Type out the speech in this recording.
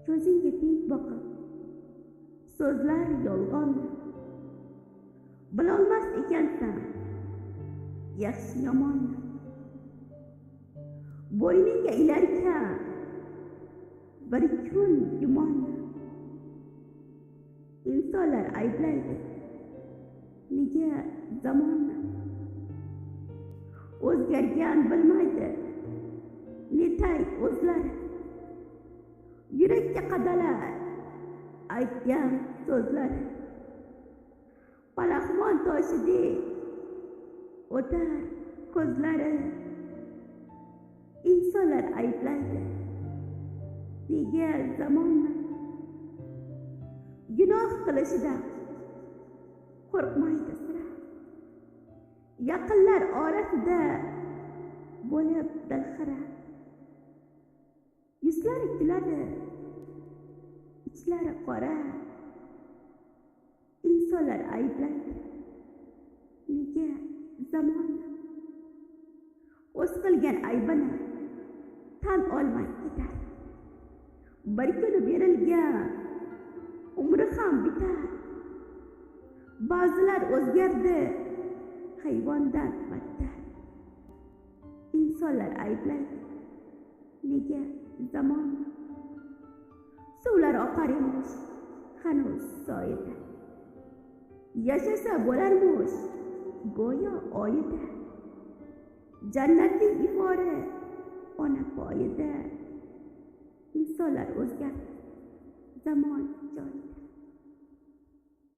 ko'zingga tik boqib so'zlar yolg'onni bilolmas ekansan yaxshi yomonni. Bo'yningga ilarkan bir kun gumonni. İnsanlar ayblaydi nega zamonni. O'zgargan bilmaydi netay o'zlari. Yurakka qadalar aytgan so'zlari. Palaxmon toshidek o'tar ko'zlari. İnsanlar ayblaydi nega zamonni. Gunoh qilishidan qo'rqmaydi sira. Yaqinlar orasida bo'lib dilxira. Yuzlari kuladi, ichlari qora. İnsanlar ayblaydi nega zamonni. O'z qilgan aybini tan olmay ketar. Bir kuni berilgan umri ham bitar. Ba'zilar o'zgardi hayvondan battar. İnsanlar ayblaydi nega zamonni. Suvlar oqar emish hanuz soyida. Yashasa bo'larmish go'yo oyida. Jannatning ifori ona poyida. İnsanlar o'zgardi zamon joyida.